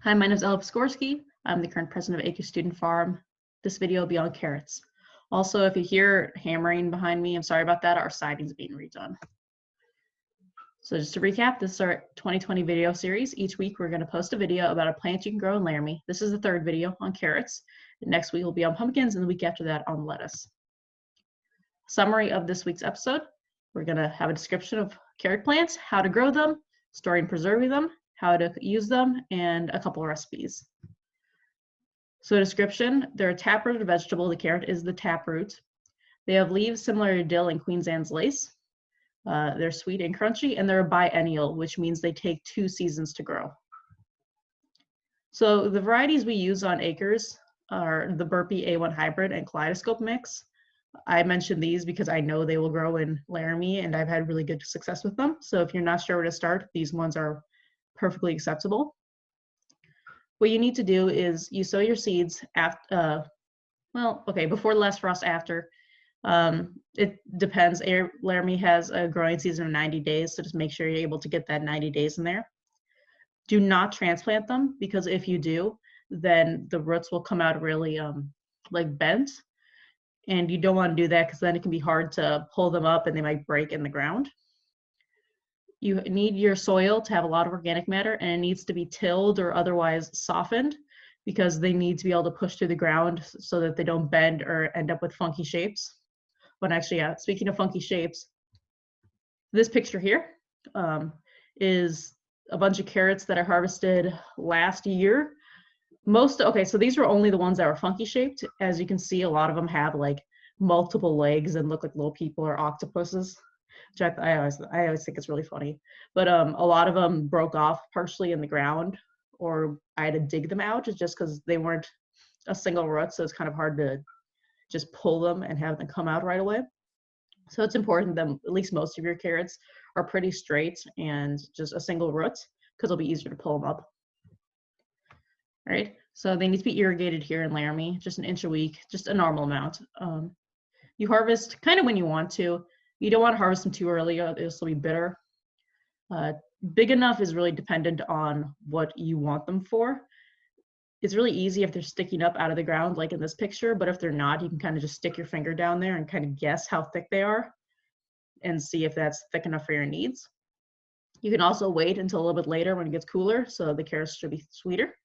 Hi, my name is Ella Pskorsky. I'm the current president of AQ Student Farm. This video will be on carrots. Also, if you hear hammering behind me, I'm sorry about that. Our siding's being redone. So just to recap, this is our 2020 video series. Each week, we're going to post a video about a plant you can grow in Laramie. This is the third video on carrots. Next week will be on pumpkins, and the week after that on lettuce. Summary of this week's episode. We're going to have a description of carrot plants, how to grow them, storing and preserving them, how to use them, and a couple of recipes. So description, they're a taprooted vegetable. The carrot is the taproot. They have leaves similar to dill and Queen Anne's lace. They're sweet and crunchy, and they're a biennial, which means they take 2 seasons to grow. So the varieties we use on acres are the Burpee A1 hybrid and Kaleidoscope mix. I mentioned these because I know they will grow in Laramie, and I've had really good success with them. So if you're not sure where to start, these ones are perfectly acceptable. What you need to do is you sow your seeds after, before the last frost, after. It depends. Laramie has a growing season of 90 days, so just make sure you're able to get that 90 days in there. Do not transplant them, because if you do, then the roots will come out really like bent, and you don't want to do that because then it can be hard to pull them up and they might break in the ground. You need your soil to have a lot of organic matter, and it needs to be tilled or otherwise softened, because they need to be able to push through the ground so that they don't bend or end up with funky shapes. But actually, yeah, speaking of funky shapes, this picture here is a bunch of carrots that I harvested last year. So these were only the ones that were funky shaped. As you can see, a lot of them have like multiple legs and look like little people or octopuses. Which I always think it's really funny. But a lot of them broke off partially in the ground, or I had to dig them out just because they weren't a single root, so it's kind of hard to just pull them and have them come out right away. So it's important that at least most of your carrots are pretty straight and just a single root, because it'll be easier to pull them up. All right, so they need to be irrigated here in Laramie, just 1 inch a week, just a normal amount. You harvest kind of when you want to. You don't want to harvest them too early, or it'll still be bitter. Big enough is really dependent on what you want them for. It's really easy if they're sticking up out of the ground, like in this picture, but if they're not, you can kind of just stick your finger down there and kind of guess how thick they are and see if that's thick enough for your needs. You can also wait until a little bit later when it gets cooler, so the carrots should be sweeter.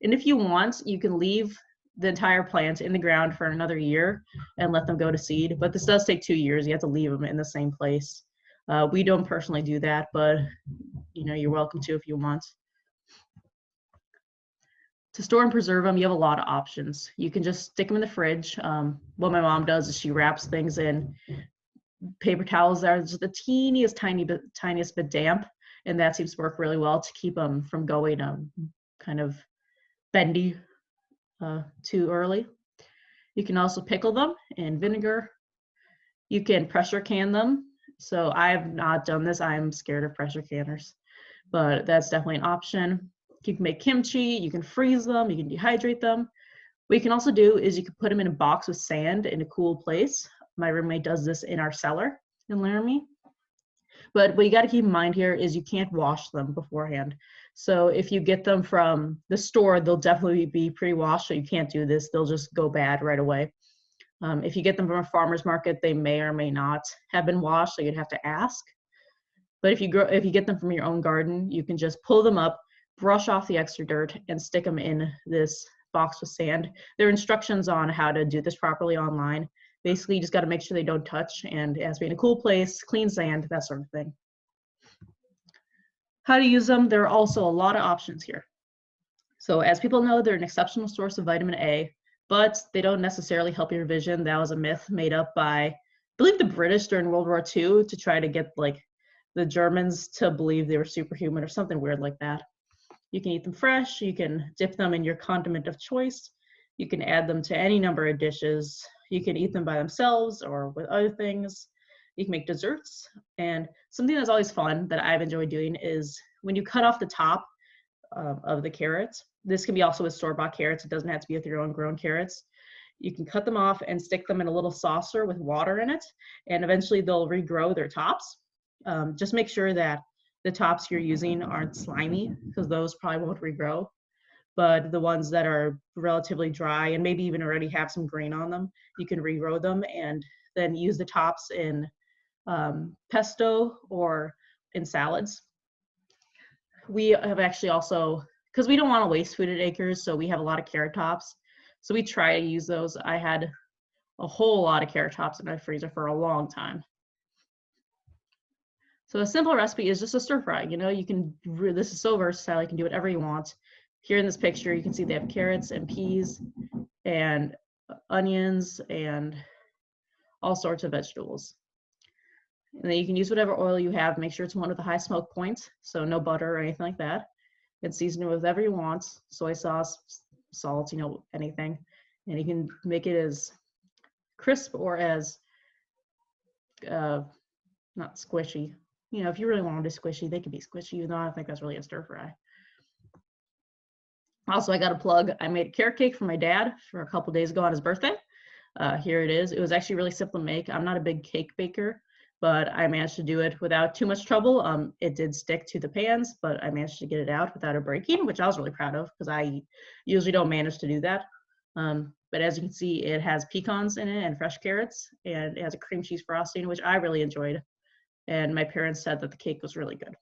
And if you want, you can leave the entire plant in the ground for another year and let them go to seed, but this does take 2 years. You have to leave them in the same place. We don't personally do that, but you're welcome to if you want. To store and preserve them, you have a lot of options. You can just stick them in the fridge. What my mom does is she wraps things in paper towels that are just the tiniest bit damp, and that seems to work really well to keep them from going kind of bendy too early. You can also pickle them in vinegar. You can pressure can them. So I have not done this. I'm scared of pressure canners, but that's definitely an option. You can make kimchi, you can freeze them, you can dehydrate them. What you can also do is you can put them in a box with sand in a cool place. My roommate does this in our cellar in Laramie. But what you got to keep in mind here is you can't wash them beforehand. So if you get them from the store, they'll definitely be pre-washed, so you can't do this. They'll just go bad right away. If you get them from a farmer's market, they may or may not have been washed, so you'd have to ask. But if you get them from your own garden, you can just pull them up, brush off the extra dirt, and stick them in this box with sand. There are instructions on how to do this properly online. Basically, you just got to make sure they don't touch, and it has to be in a cool place, clean sand, that sort of thing. How to use them, there are also a lot of options here. So as people know, they're an exceptional source of vitamin A, but they don't necessarily help your vision. That was a myth made up by, I believe, the British during World War II to try to get like the Germans to believe they were superhuman or something weird like that. You can eat them fresh. You can dip them in your condiment of choice. You can add them to any number of dishes. You can eat them by themselves or with other things. You can make desserts. And something that's always fun that I've enjoyed doing is when you cut off the top of the carrots, this can be also with store-bought carrots. It doesn't have to be with your own grown carrots. You can cut them off and stick them in a little saucer with water in it, and eventually they'll regrow their tops. Just make sure that the tops you're using aren't slimy, because those probably won't regrow. But the ones that are relatively dry and maybe even already have some grain on them, you can regrow them and then use the tops in pesto or in salads. We have actually also, because we don't want to waste food at Acres, so we have a lot of carrot tops. So we try to use those. I had a whole lot of carrot tops in my freezer for a long time. So a simple recipe is just a stir fry. You know, you can, this is so versatile, you can do whatever you want. Here in this picture, you can see they have carrots and peas and onions and all sorts of vegetables. And then you can use whatever oil you have. Make sure it's one with a high smoke point, so no butter or anything like that. And season it with whatever you want, soy sauce, salt, you know, anything. And you can make it as crisp or as not squishy. You know, if you really want them to be squishy, they can be squishy, even though I don't think that's really a stir fry. Also, I got a plug. I made a carrot cake for my dad for a couple days ago on his birthday. Here it is. It was actually really simple to make. I'm not a big cake baker, but I managed to do it without too much trouble. It did stick to the pans, but I managed to get it out without it breaking, which I was really proud of because I usually don't manage to do that. But as you can see, it has pecans in it and fresh carrots, and it has a cream cheese frosting, which I really enjoyed. And my parents said that the cake was really good.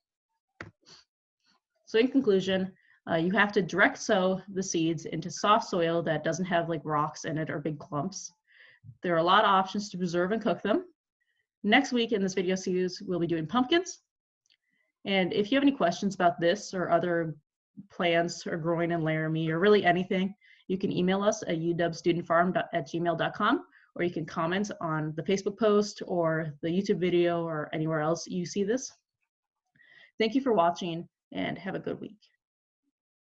So in conclusion, you have to direct sow the seeds into soft soil that doesn't have like rocks in it or big clumps. There are a lot of options to preserve and cook them. Next week in this video series, we'll be doing pumpkins. And if you have any questions about this or other plants or growing in Laramie or really anything, you can email us at uwstudentfarm@gmail.com, or you can comment on the Facebook post or the YouTube video or anywhere else you see this. Thank you for watching and have a good week.